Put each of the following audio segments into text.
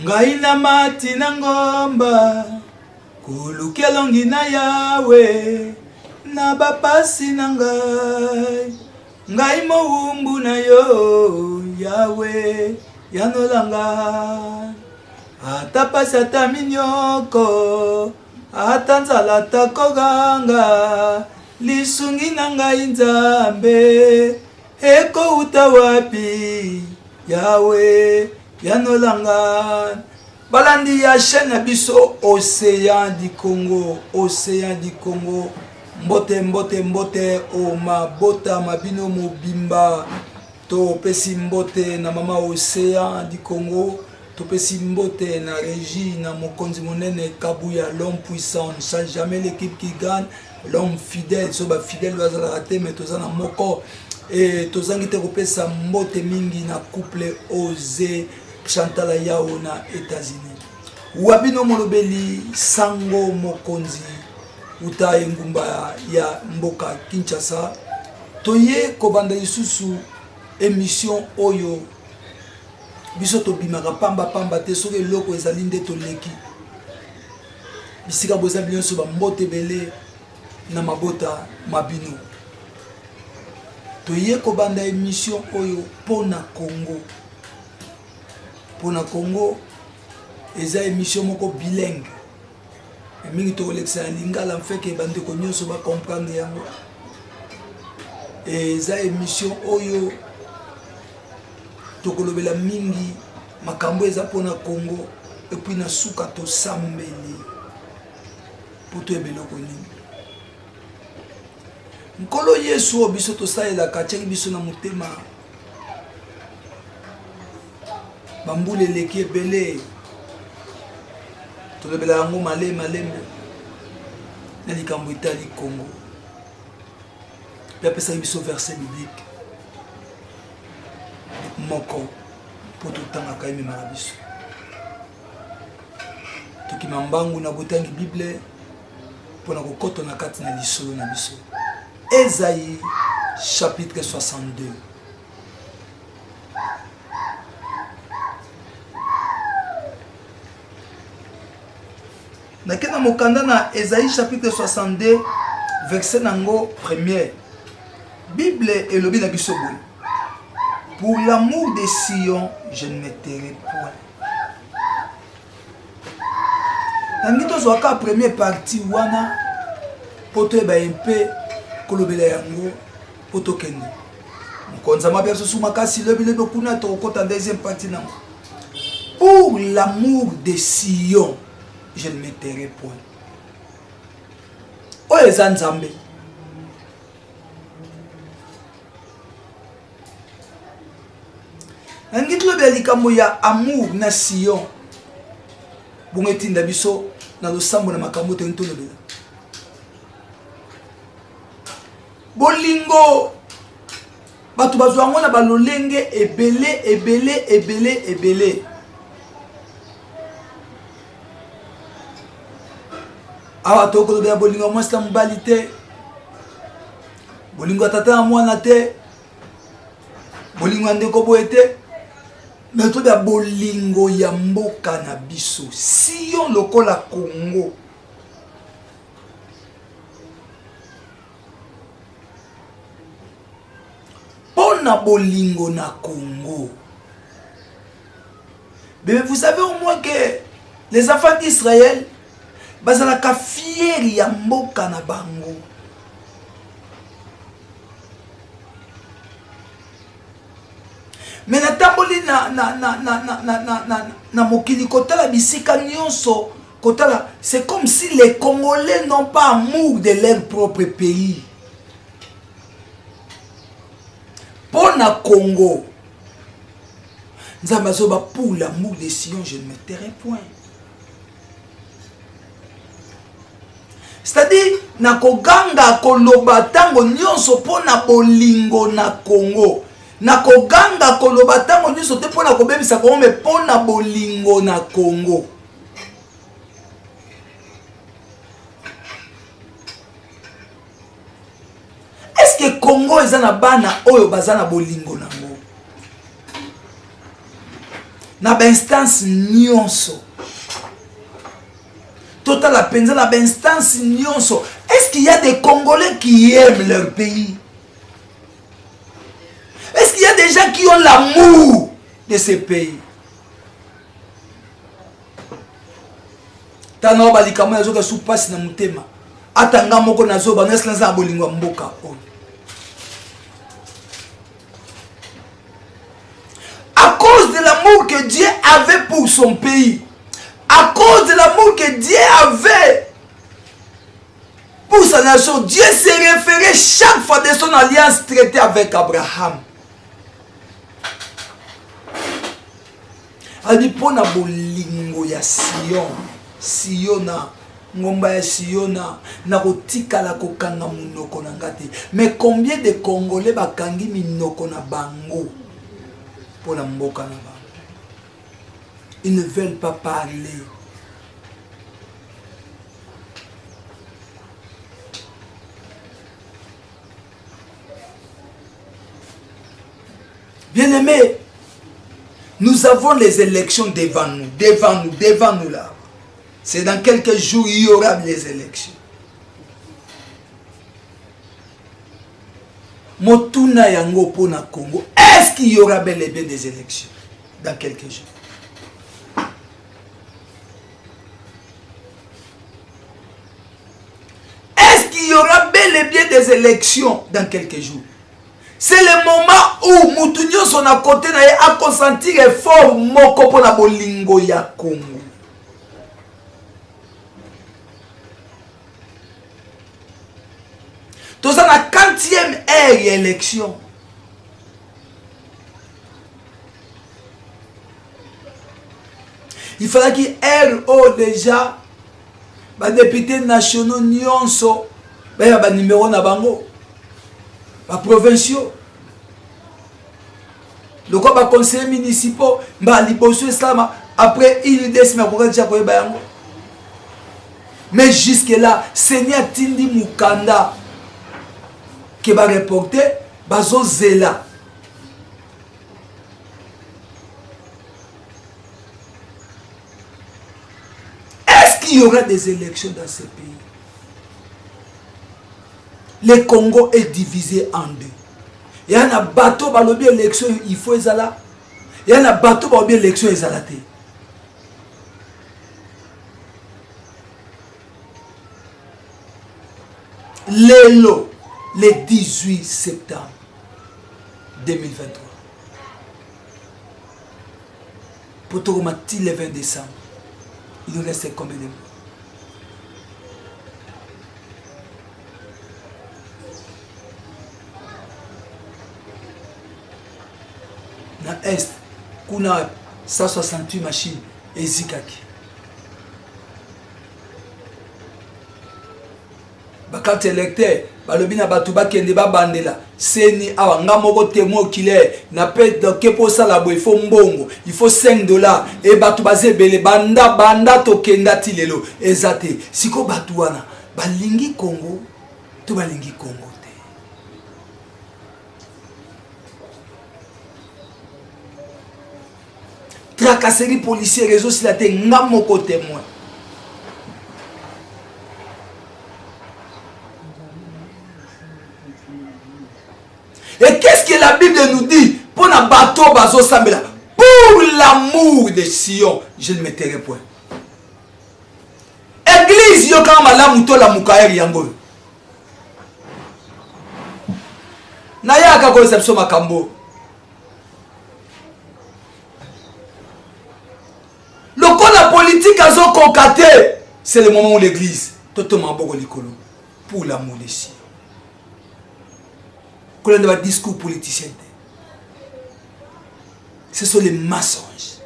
Ngai na mati na ngomba kulukia longi na yawe na bapasi na ngai mowumbu na yo yawe yanolanga ata pasi ata minyoko ata nzala ata koganga lisungi na ngai nzambe eko uta wapi yawe yanolanga. Balandi ya chaîne biso Océan du Congo, Océan du Congo. Mbote mbote mbote o mabota mabino mobimba. To pesi mbote na mama Océan du Congo. To pesi mbote na régie na mokonzi monene Kabuya, l'homme puissant. On ne change jamais l'équipe qui gagne. L'homme fidèle, soba fidèle bazala raté mais tozana moko. Et tozangi te kopesa mbote mingi na couple Osé Chantal Yao na États-Unis. Wabino molobeli sango mokonzi uta engumba ya mboka Kinshasa. Toye kobanda lisusu émission oyo biso to bimaka pamba pamba te soki eloko ezali nde toleki. Bisika boza bilonso ba mbote bele na mabota mabino. Toye kobanda émission oyo pona Congo. Pona Congo eza émission moko bilingue. Mingi to kolekisa lingala mfeke bande ko nyonso ba comprendre yango. Eza émission oyo to kolobela mingi makambo eza pona Congo et puis na suka to sambeli. Poto ebeloko nini. Nkolo Yesu obiso to saela kacheki biso na mutema. Bambule leki ebele. Tolebela yango malembe. Na likambo itali Congo. Pia pesa biso verset biblique. Moko poto tanga kaimi marabiso. Toki mambangu na botangi Bible pona kokoto na kati na lisolo na biso. Esaïe chapitre 62. Nakena mokanda na Esaïe chapitre 62 verset nango premier. Bible elobi na biso boye. Pour l'amour de Sion, je ne me tairai point. Nangito zwaka première partie wana poto eba mpe kolobela yango poto kende. Mkonza mabia so makasi lobile kuna to kota deuxième partie nango. Pour l'amour de Sion, je ne me tairai point. Oyo eza Nzambe. Nangito lobela likambo ya amour na Sion. Bungetinda biso na losambo na makambo te ntolobela. Bolingo batu bazwango na balolenge ebele. Awa toko lobela bolingo mwasa mbali te. Bolingo tata mwana te. Bolingo ndeko boye te. Mais tout da bolingo ya mboka na biso. Sion lokola Congo. Pona bolingo na Congo. Mais vous savez au moins que les enfants d'Israël bazalaka fieri ya mboka na bango. Mais na tamboli na mokili kotala bisika nyonso kotala, c'est comme si les Congolais n'ont pas amour de leur propre pays. Pour na Congo, Nzambazoba pour l'amour de Sion, je ne me tairai point. C'est-à-dire, na koganga koloba tango nyonso pona bolingo na Congo. Na koganga koloba tango nyonso te pona kobebisa Congo me pona bolingo na Congo. Est-ce que Congo eza na bana oyo bazana bolingo nango? na ba instance nyonso. Total la penza na ba instance nyonso. Est-ce qu'il y a des Congolais qui aiment leur pays? Est-ce qu'il y a des gens qui ont l'amour de ce pays? Tana balika mo yazoka supasi na mutema. Atanga moko na zoba na slanza bolingwa mboka. À cause de l'amour que Dieu avait pour son pays, à cause de l'amour que Dieu avait pour sa nation, Dieu s'est référé chaque fois de son alliance traitée avec Abraham. Il dit pour na bolingo ya Sion, Siona, ngomba ya Siona, na kotika la kokanga munoko na ngate. Mais combien de Congolais bakangi minoko na bango pour la mboka na bango? Ils ne veulent pas parler. Bien-aimés, nous avons les élections devant nous là. C'est dans quelques jours, il y aura les élections. Motuna yango pona Congo. Est-ce qu'il y aura bel et bien des élections dans quelques jours? Est-ce qu'il y aura bel et bien des élections dans quelques jours? C'est le moment où Moutounio son à côté a consenti effort moko pour la bolingo ya Congo. Tout ça na 40e ère élection. Il fallait qu'il ait déjà les députés nationaux nyonso, les numéros na bango. Les provinciaux, le quoi les conseillers municipaux, les liboso islam après il décime pour déjà pour bayango. Mais jusque là, Seigneur Tindi Mukanda qui va reporter bazo zela. Est-ce qu'il y aura des élections dans ce pays? Le Congo est divisé en deux. Il y a un bateau qui a élection, il faut ezala. Il y a un bateau qui a élection, ezalate. Lélo, le 18 septembre 2023. Pour tout le 20 décembre, il nous reste combien de mois? Dans l'Est, on a 168 machines et zikaki. Quand électeur, balobi na batu bakende ba bandela, seni awa nga moko témoin oculaire, na pe doke pour ça la il faut mbongo, il faut $5 et batu bazebele banda to kenda tilelo ezate. Siko batu wana balingi Congo, to balingi Congo. Tracasserie policière, réseau si la te ngamo côté témoin. Et qu'est-ce que la Bible nous dit? Pour un bateau bazo sambela, pour l'amour de Sion, je ne me tairai point. Église yo kama la muto la mukaeri yango. Na yaka ko exception makambo. La politique a son concaté, c'est le moment où l'église totalement pour l'amour de Sion. Quand on a un discours politicien, ce sont les mensonges.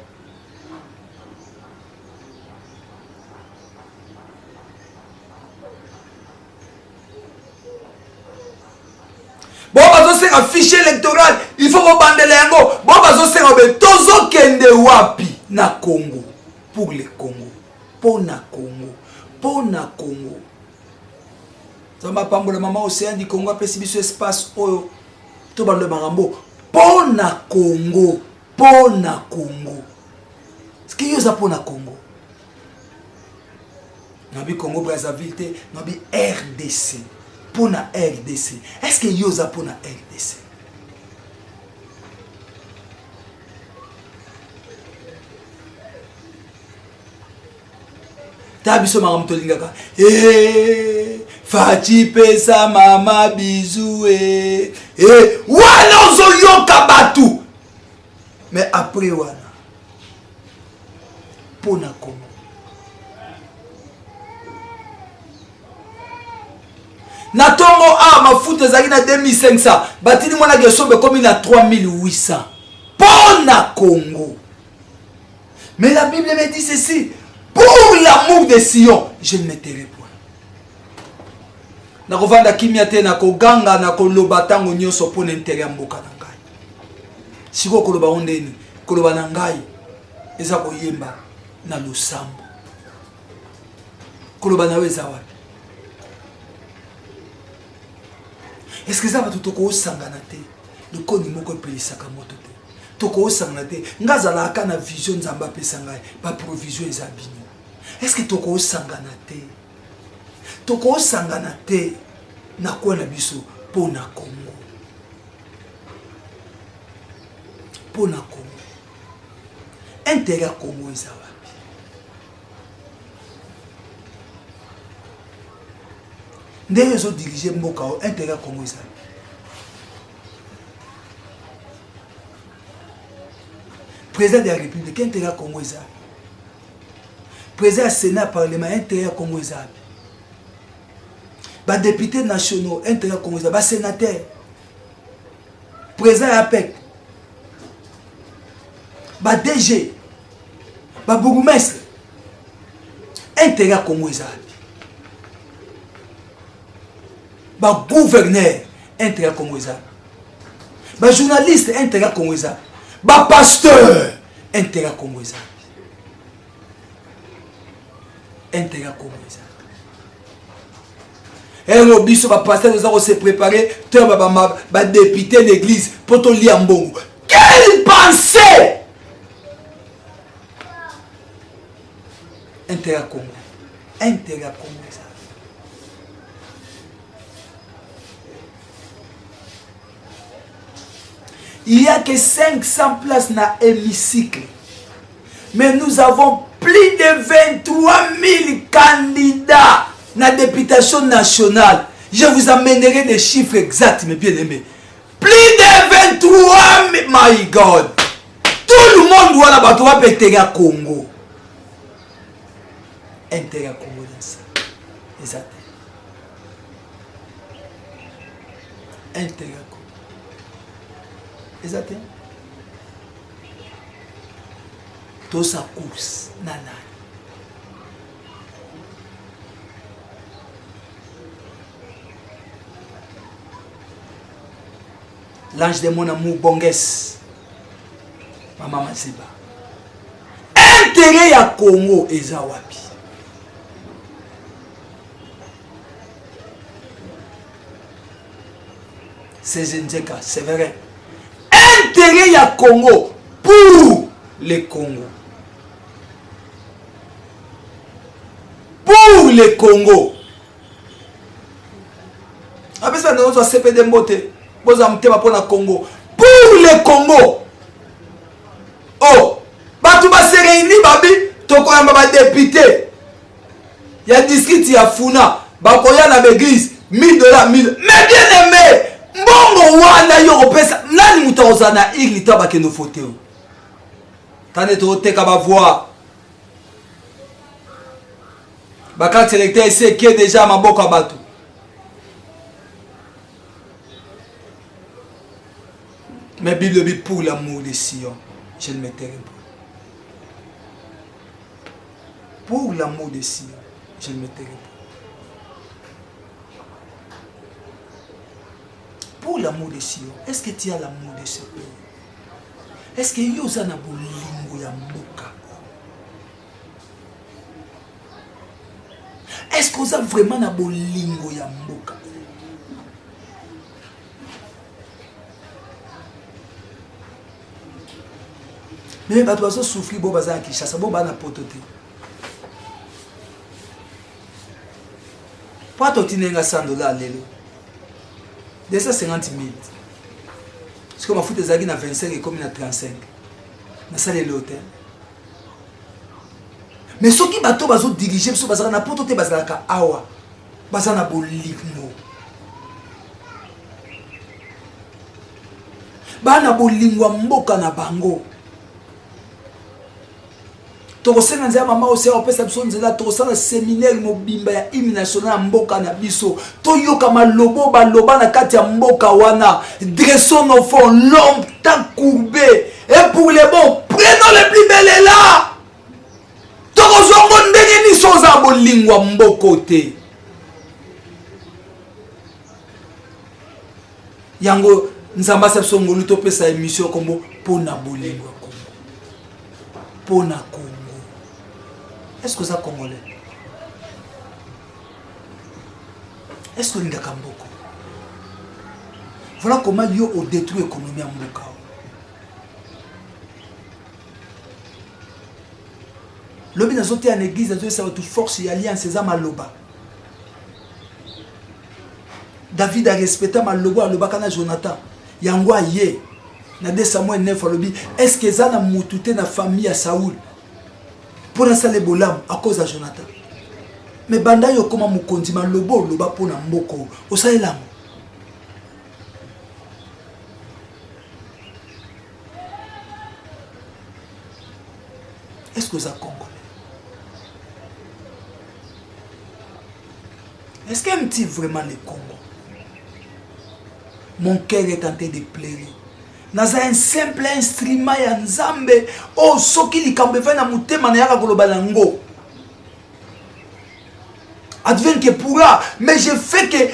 Bon, parce que c'est un fichier électoral, il faut rebander les yango. Bon, parce que c'est un tozo kende wapi na Congo. Pour le Congo, pour na Congo, pour na Congo. Ça m'a pas le maman océan du Congo après si espace oyo tout dans le marambo pour na Congo, pour na Congo. yoza pour na Congo. Nabi Congo Brazzaville, nabi RDC. Pour na RDC. Est-ce que yoza pour na RDC? Tabiso maram tolingaka. Fati pesa mama bisou wana zo yoka batu. Mais après wana pona Congo. Na tongo mafuta ezaki na 2500 batini mwana gesombe komi na 3800 pona Congo. Mais la Bible me dit ceci: pour l'amour de Sion, je ne me tairai point. Na kovanda kimia te na koganga na koloba tango nyoso pona intérêt mboka na ngai. Siko koloba ondeni, koloba na ngai eza koyemba na lusambo. Koloba na weza wapi? Est-ce que ça va tout toko sangana te? Le koni moko pelisaka moto te. Toko sangana te. Ngazala aka na vision nzamba pesa ngai, ba provision eza bino. Est-ce que toko sangana te? Toko sangana te na kwa na biso pona Congo. Pona Congo. Intérêt Congo eza wapi? Ndenge zo diriger mboka o intérêt Congo eza. Président de la République, intérêt Congo eza. Président du Sénat, Parlement, intérêt Congo eza. Ba députés nationaux, intérêt Congo eza. Ba sénateur, président APEC, ba DG, ba bourgmestre, intérêt Congo eza. Ba gouverneur, intérêt Congo eza. Ba journaliste, intérêt Congo eza. Ba pasteur, intérêt Congo eza. Intérêt Congo eza. Et le biso ba pasteur nous a se préparé, toi ba député d'église pour te lire en bongo. Quelle pensée! Intérêt Congo. Intérêt Congo eza. Il n'y a que 500 places dans l'hémicycle. Mais nous avons plus de 23 000 candidats dans la députation nationale. Je vous amènerai des chiffres exacts, mes bien-aimés. Plus de 23 000. My God. Tout le monde doit là-bas. Tu vas péter à Congo. Intérêt Congo dans ça. Exact. Intérêt Congo. Exact. Tout sa course, nana. L'ange de mon amour, Bonges. Maman Maziba. Intérêt à Congo, Ezawapi. C'est Zenzeka, c'est vrai. Intérêt à Congo pour les Congo. Pour les Congo. Après ça, nous avons CPD Mbote. Nous avons pour le Congo. Pour les Congo. Oh, Batouba se réunit, babi. Toko yamba député. Il y a district, il y a Funa. Bakoya na l'église. $1000, 1000. Mais bien aimé. Mbongo wana yo pesa nani mutaozana ili tabake no foteo tane to teka ba voix ba carte électeur ici qui est déjà maboko abatu mais Bible pour l'amour de Sion je ne me tairai pas pour l'amour de Sion je ne me tairai pas pour l'amour de Sion, est-ce que tu as l'amour de ce pays? Est-ce que tu as l'amour de Mboka? Est-ce que tu as vraiment l'amour de Mboka? Mais bato bazo souffrir bo baza Kinshasa bo bana potote. Pas to tinenga $100 lelo. 250 000. Parce que ma foute ezaki na 25 et comme na 35. Na salle l'hôtel. Mais ceux qui bato bazo diriger biso bazaka na potote bazaka awa. Baza na bolingo. Bana bolingo mboka na bango. Tokosenga nzela mama ose opesa biso nzela tokosala séminaire mobimba ya hymne national mboka na biso toyoka malobo baloba na kati ya mboka wana dressons nos fonds longtemps courbés et pour les bons prenons les plus belles là tokozongo ndenge ni soza bolingwa mboko te yango nzamba sa biso ngolu topesa émission kombo pona bolingwa kombo pona kombo. Est-ce que ça congolais? Est-ce que l'Inga Kamboko? Voilà comment yo au détruit l'économie en Mboka. L'objet n'a sauté en église, ça va tout force et alliance, c'est ça maloba. David a respecté maloba, aloba kana Jonathan. Yangwa ye. Na 2 Samuel 9 alobi. Est-ce que ça n'a moutouté na famille à Saoul? Pour l'instant les bolam à cause de Jonathan. Mais banda yo koma mukonzi malobo loba pona mboko osalela. Est-ce que ça congolais? Est-ce qu'il aime-t-il vraiment le Congo? Mon cœur est tenté de pleurer. Naza un simple instrument ya nzambe o soki likambe fa na mutema na yaka koloba nango advienne que pourra mais je fais que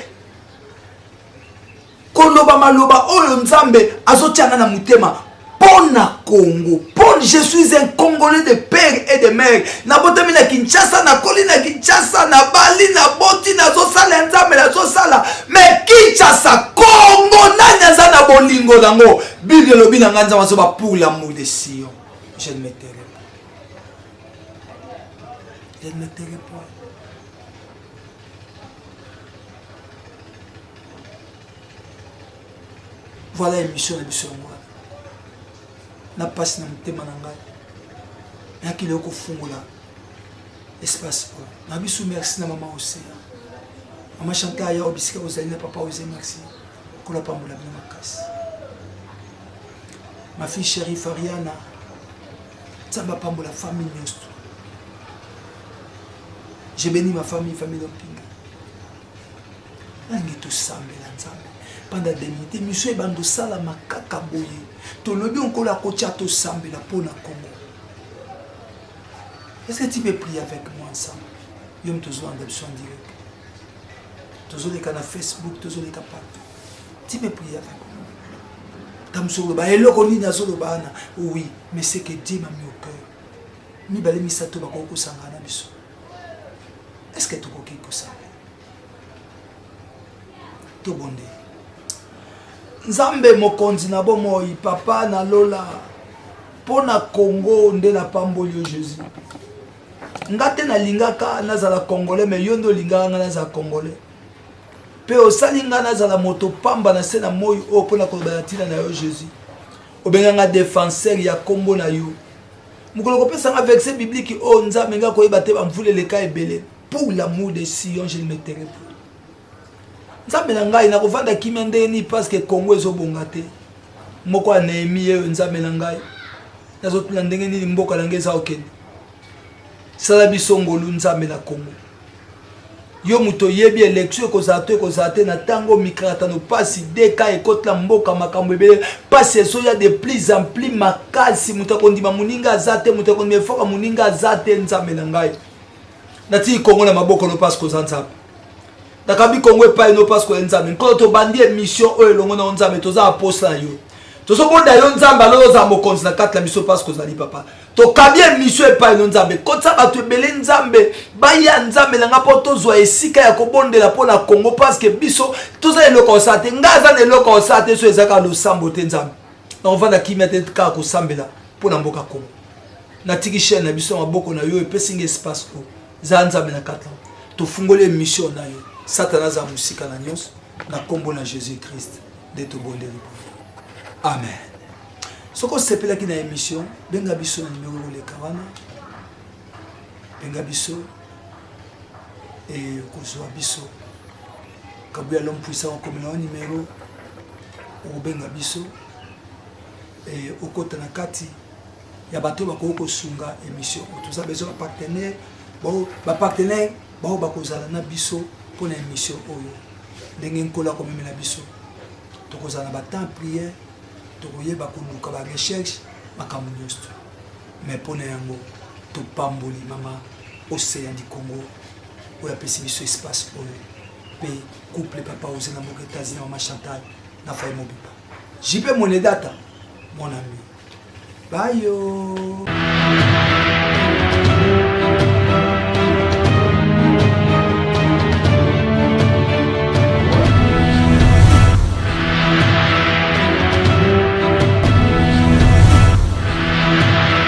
koloba maloba oyo nzambe azotianga na mutema pona Congo pon je suis un Congolais de père et de mère na botami na Kinshasa na koli na Kinshasa na Bali na boti na zo sala nzambe na zo sala mais Kinshasa Congo na nyaza na bolingo nango Bible lobi na nganza maso ba pour l'amour de Sion je ne me tairai pas je ne me tairai pas voilà émission moi na passe na mutema na ngai yakile ko fungola espace na bisu merci na mama aussi mama Chantal ya obisika ozali na papa ozali merci kola pambola bien makasi ma fille chérie Fariana tsamba pambola famille nyonso je bénis ma famille d'Opinga nangi tout sambela nzambe pendant des minutes monsieur bando sala makaka boye to lobi on kola ko chato sambela pona Congo. Est-ce que tu peux prier avec moi ensemble? Yom toujours en adoption direct. Toujours les canaux Facebook, toujours les capables. Tu peux prier avec moi. Tam sur le bas et le koni na sur le bas na oui, mais c'est que Dieu m'a mis au cœur. Mi balé mi sato ba ko sangana biso. Est-ce que tu ko ki ko sambela? To bonde. Nzambe mokonzi na bomo papa na lola pona Congo nde na pamboli Jésus. Ngate na lingaka nazala congolais mais yondo lingaka nazala congolais. Pe osalinga nazala moto pamba na se na moyi o pona ko batina na yo Jésus. Obenganga défenseur ya kombo na yo. Mukolo ko pesa nga verset biblique o nzambe nga ko yeba te ba mvule le ka ebele. Pour l'amour de Sion je ne me tairai pas. Nzambe na ngai na kovanda kimia ndeni parce que Congo ezobonga te moko ya Néhémie nzambe na ngai nazotuna ndenge nini mboka na ngai za okende sala biso ngolu nzambe na Congo yo muto yebi élection ekozala te na tango mikrata no pasi deka ekotla mboka makambo ebele pasi eso ya de plus en plus makasi muto akondima muninga aza te muto akondima efoka muninga aza te nzambe na ngai nati Congo na maboko no pasi kozala nzambe Dakabi Congo pas no parce que nzambe quand to bandi émission o elongo na nzambe toza apostle na yo tozo bonda yo nzambe alo za mokonzi na kati la mission parce que zali papa to kabi émission pas no nzambe kotsa batu ebele nzambe baya nzambe na ngapo tozwa esika ya kobondela pona Congo parce que biso toza eloko sate ngaza na eloko sate so ezaka lo sambo te nzambe na on va na kimia te ka ko sambela pona mboka Congo natiki chaîne na biso maboko na yo epesinga espace ko za nzambe na katla tofungoli émission na yo satana za musika na nyonso na kombo na Jésus Christ de to bondeli po amen. Soko sepelaki na émission benga biso na numéro le kawana benga biso et kozwa biso kabuya l'homme puissant comme na numéro o benga biso et okota na kati ya bato bakoko sunga émission tout ça besoin partenaire ba partenaire ba kozala na biso pour na émission oyo ndenge nkola ko meme na biso tokozala ba temps prière tokoyeba konduka ba recherche makambo nyonso mais pour na yango to pamboli mama océan du Congo oyo apesi biso espace oyo pe couple papa aux États-Unis mama Chantal na faille mobipa JP Monedata mon ami bye yo